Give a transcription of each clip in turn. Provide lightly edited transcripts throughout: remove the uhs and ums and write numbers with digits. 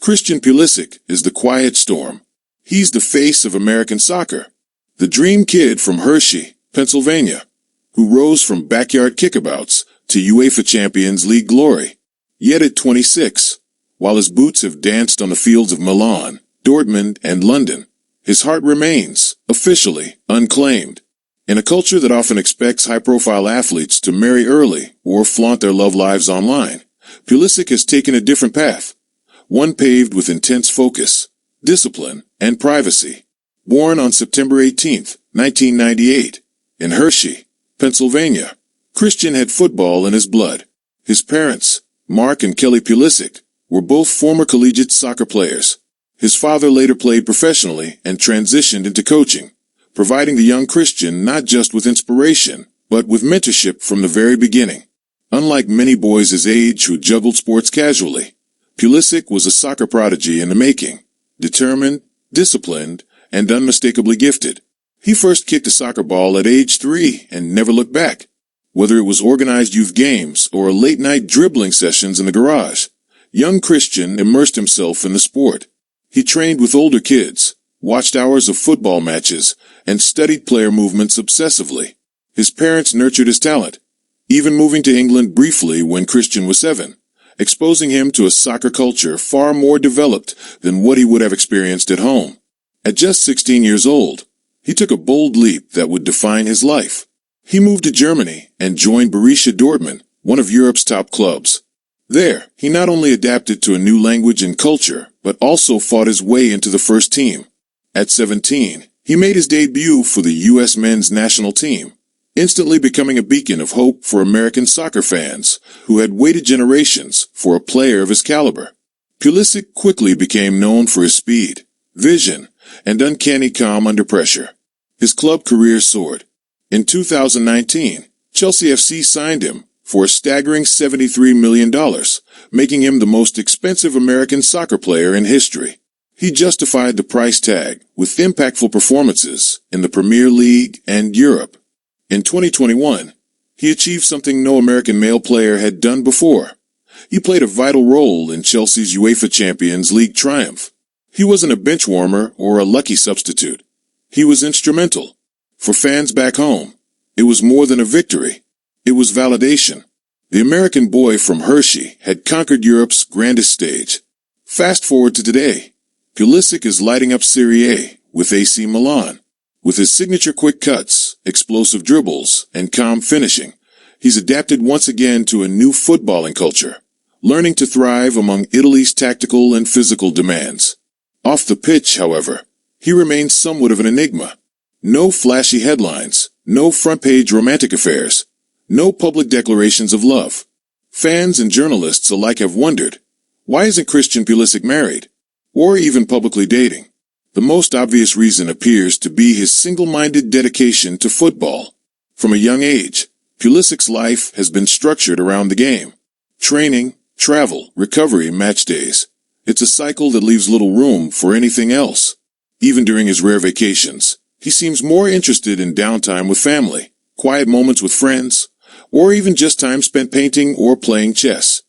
Christian Pulisic is the quiet storm. He's the face of American soccer, the dream kid from Hershey, Pennsylvania, who rose from backyard kickabouts to UEFA Champions League glory. Yet at 26, while his boots have danced on the fields of Milan, Dortmund, and London, his heart remains, officially, unclaimed. In a culture that often expects high-profile athletes to marry early or flaunt their love lives online, Pulisic has taken a different path, one paved with intense focus, discipline, and privacy. Born on September 18, 1998, in Hershey, Pennsylvania, Christian had football in his blood. His parents, Mark and Kelley Pulisic, were both former collegiate soccer players. His father later played professionally and transitioned into coaching, providing the young Christian not just with inspiration, but with mentorship from the very beginning. Unlike many boys his age who juggled sports casually, Pulisic was a soccer prodigy in the making, determined, disciplined, and unmistakably gifted. He first kicked a soccer ball at age 3 and never looked back. Whether it was organized youth games or late-night dribbling sessions in the garage, young Christian immersed himself in the sport. He trained with older kids, watched hours of football matches, and studied player movements obsessively. His parents nurtured his talent, even moving to England briefly when Christian was 7, exposing him to a soccer culture far more developed than what he would have experienced at home. At just 16 years old, he took a bold leap that would define his life. He moved to Germany and joined Borussia Dortmund, one of Europe's top clubs. There, he not only adapted to a new language and culture, but also fought his way into the first team. At 17, he made his debut for the U.S. men's national team, instantly becoming a beacon of hope for American soccer fans who had waited generations for a player of his caliber. Pulisic quickly became known for his speed, vision, and uncanny calm under pressure. His club career soared. In 2019, Chelsea FC signed him for a staggering $73 million, making him the most expensive American soccer player in history. He justified the price tag with impactful performances in the Premier League and Europe. In 2021, he achieved something no American male player had done before. He played a vital role in Chelsea's UEFA Champions League triumph. He wasn't a bench warmer or a lucky substitute. He was instrumental. For fans back home, it was more than a victory. It was validation. The American boy from Hershey had conquered Europe's grandest stage. Fast forward to today, Pulisic is lighting up Serie A with AC Milan. With his signature quick cuts, explosive dribbles, and calm finishing, he's adapted once again to a new footballing culture, learning to thrive among Italy's tactical and physical demands. Off the pitch, however, he remains somewhat of an enigma. No flashy headlines, no front-page romantic affairs, no public declarations of love. Fans and journalists alike have wondered, why isn't Christian Pulisic married, or even publicly dating? The most obvious reason appears to be his single-minded dedication to football. From a young age, Pulisic's life has been structured around the game. Training, travel, recovery, match days. It's a cycle that leaves little room for anything else. Even during his rare vacations, he seems more interested in downtime with family, quiet moments with friends, or even just time spent painting or playing chess,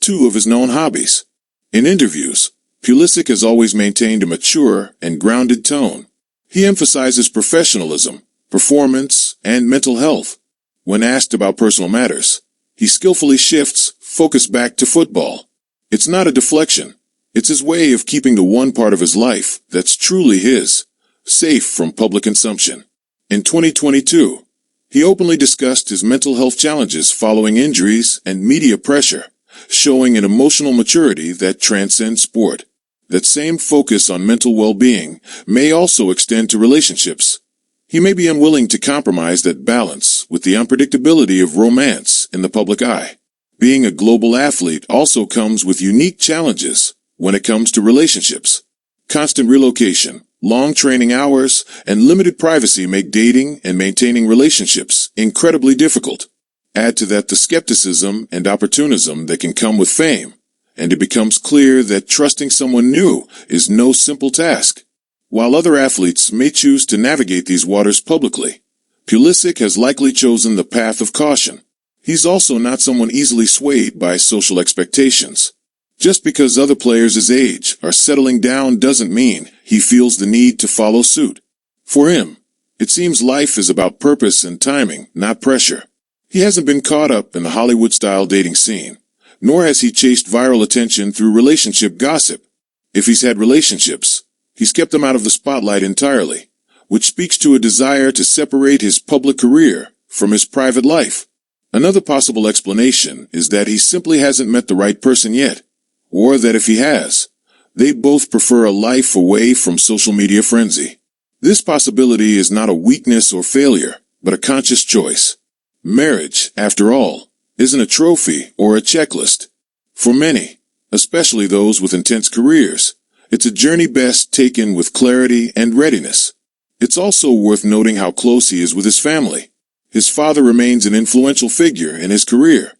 2 of his known hobbies. In interviews, Pulisic has always maintained a mature and grounded tone. He emphasizes professionalism, performance, and mental health. When asked about personal matters, he skillfully shifts focus back to football. It's not a deflection. It's his way of keeping the one part of his life that's truly his, safe from public consumption. In 2022, he openly discussed his mental health challenges following injuries and media pressure, showing an emotional maturity that transcends sport. That same focus on mental well-being may also extend to relationships. He may be unwilling to compromise that balance with the unpredictability of romance in the public eye. Being a global athlete also comes with unique challenges when it comes to relationships. Constant relocation, long training hours, and limited privacy make dating and maintaining relationships incredibly difficult. Add to that the skepticism and opportunism that can come with fame, and it becomes clear that trusting someone new is no simple task. While other athletes may choose to navigate these waters publicly, Pulisic has likely chosen the path of caution. He's also not someone easily swayed by social expectations. Just because other players his age are settling down doesn't mean he feels the need to follow suit. For him, it seems life is about purpose and timing, not pressure. He hasn't been caught up in the Hollywood-style dating scene, nor has he chased viral attention through relationship gossip. If he's had relationships, he's kept them out of the spotlight entirely, which speaks to a desire to separate his public career from his private life. Another possible explanation is that he simply hasn't met the right person yet, or that if he has, they both prefer a life away from social media frenzy. This possibility is not a weakness or failure, but a conscious choice. Marriage, after all, isn't a trophy or a checklist. For many, especially those with intense careers, it's a journey best taken with clarity and readiness. It's also worth noting how close he is with his family. His father remains an influential figure in his career.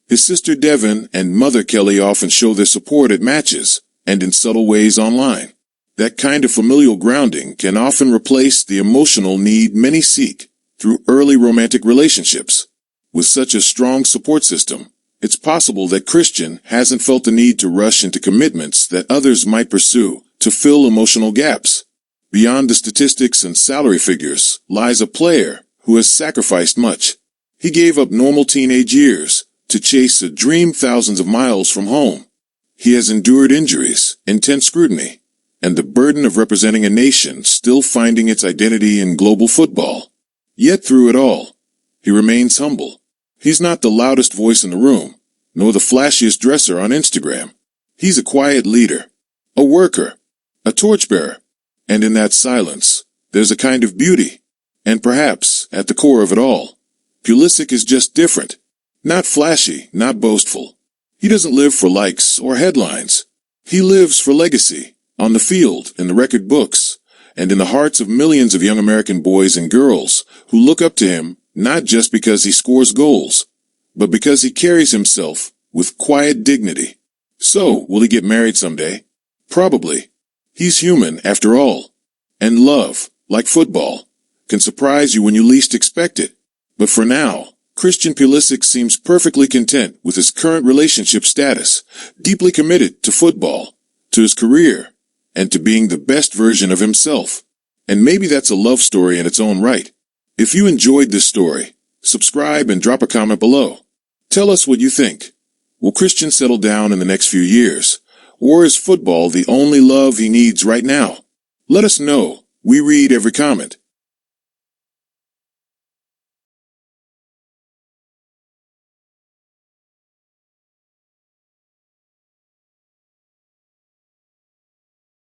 His sister Devon and mother Kelley often show their support at matches and in subtle ways online. That kind of familial grounding can often replace the emotional need many seek through early romantic relationships. With such a strong support system, it's possible that Christian hasn't felt the need to rush into commitments that others might pursue to fill emotional gaps. Beyond the statistics and salary figures lies a player who has sacrificed much. He gave up normal teenage years to chase a dream thousands of miles from home. He has endured injuries, intense scrutiny, and the burden of representing a nation still finding its identity in global football. Yet through it all, he remains humble. He's not the loudest voice in the room, nor the flashiest dresser on Instagram. He's a quiet leader, a worker, a torchbearer, and in that silence, there's a kind of beauty. And perhaps, at the core of it all, Pulisic is just different. Not flashy, not boastful. He doesn't live for likes or headlines. He lives for legacy, on the field, in the record books, and in the hearts of millions of young American boys and girls who look up to him not just because he scores goals, but because he carries himself with quiet dignity. So, will he get married someday? Probably. He's human, after all. And love, like football, can surprise you when you least expect it. But for now, Christian Pulisic seems perfectly content with his current relationship status, deeply committed to football, to his career, and to being the best version of himself. And maybe that's a love story in its own right. If you enjoyed this story, subscribe and drop a comment below. Tell us what you think. Will Christian settle down in the next few years? Or is football the only love he needs right now? Let us know. We read every comment.